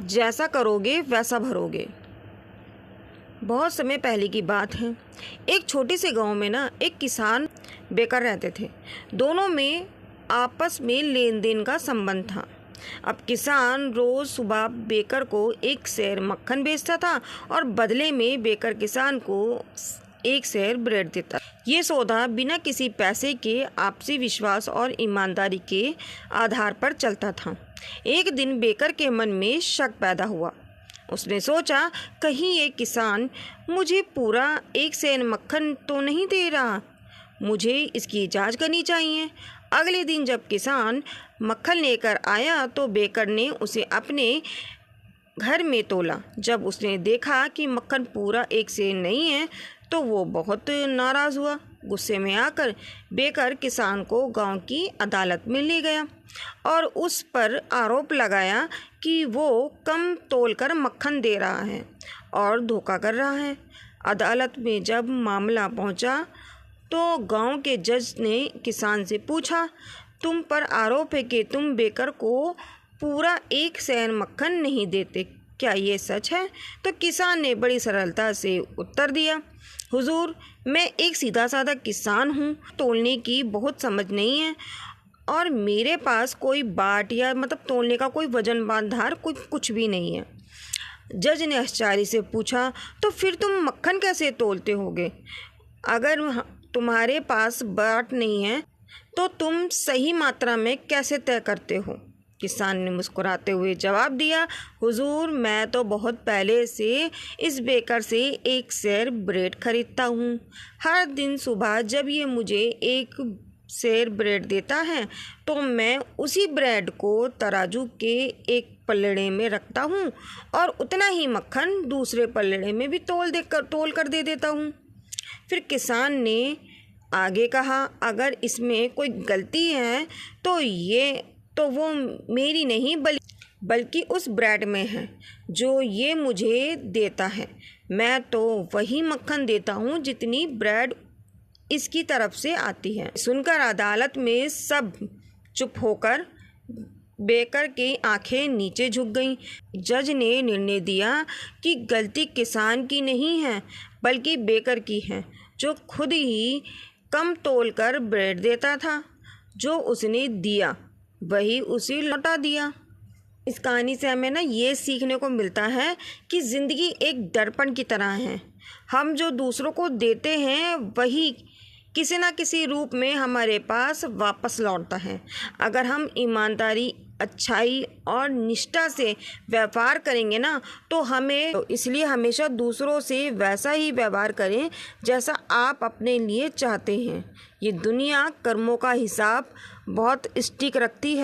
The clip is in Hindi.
जैसा करोगे वैसा भरोगे। बहुत समय पहले की बात है। एक छोटे से गांव में ना एक किसान बेकर रहते थे। दोनों में आपस में लेन देन का संबंध था। अब किसान रोज सुबह बेकर को 1 सेर मक्खन बेचता था और बदले में बेकर किसान को 1 सेर ब्रेड देता। ये सौदा बिना किसी पैसे के आपसी विश्वास और ईमानदारी के आधार पर चलता था। एक दिन बेकर के मन में शक पैदा हुआ। उसने सोचा, कहीं ये किसान मुझे पूरा 1 सेर मक्खन तो नहीं दे रहा। मुझे इसकी जांच करनी चाहिए। अगले दिन जब किसान मक्खन लेकर आया तो बेकर ने उसे अपने घर में तोला। जब उसने देखा कि मक्खन पूरा 1 सेर नहीं है तो वो बहुत नाराज़ हुआ। गुस्से में आकर बेकर किसान को गांव की अदालत में ले गया और उस पर आरोप लगाया कि वो कम तोलकर मक्खन दे रहा है और धोखा कर रहा है। अदालत में जब मामला पहुंचा तो गांव के जज ने किसान से पूछा, तुम पर आरोप है कि तुम बेकर को पूरा 1 सेर मक्खन नहीं देते, क्या ये सच है? तो किसान ने बड़ी सरलता से उत्तर दिया, हुजूर, मैं एक सीधा साधा किसान हूँ, तोलने की बहुत समझ नहीं है और मेरे पास कोई बाट या तोलने का कोई वजन बांधार कुछ भी नहीं है। जज ने आश्चर्य से पूछा, तो फिर तुम मक्खन कैसे तोलते होगे? अगर तुम्हारे पास बाट नहीं है तो तुम सही मात्रा में कैसे तय करते हो? किसान ने मुस्कुराते हुए जवाब दिया, हुजूर, मैं तो बहुत पहले से इस बेकर से 1 सेर ब्रेड खरीदता हूँ। हर दिन सुबह जब ये मुझे 1 सेर ब्रेड देता है तो मैं उसी ब्रेड को तराजू के एक पल्लड़े में रखता हूँ और उतना ही मक्खन दूसरे पल्लड़े में भी तोल कर दे देता हूँ। फिर किसान ने आगे कहा, अगर इसमें कोई गलती है तो वो मेरी नहीं बल्कि उस ब्रेड में है जो ये मुझे देता है। मैं तो वही मक्खन देता हूँ जितनी ब्रेड इसकी तरफ से आती है। सुनकर अदालत में सब चुप होकर बेकर की आंखें नीचे झुक गईं। जज ने निर्णय दिया कि गलती किसान की नहीं है बल्कि बेकर की है, जो खुद ही कम तोलकर ब्रेड देता था। जो उसने दिया वही उसे लौटा दिया। इस कहानी से हमें ये सीखने को मिलता है कि ज़िंदगी एक दर्पण की तरह है। हम जो दूसरों को देते हैं वही किसी न किसी रूप में हमारे पास वापस लौटता है। अगर हम ईमानदारी, अच्छाई और निष्ठा से व्यवहार करेंगे तो इसलिए हमेशा दूसरों से वैसा ही व्यवहार करें जैसा आप अपने लिए चाहते हैं। ये दुनिया कर्मों का हिसाब बहुत सटीक रखती है।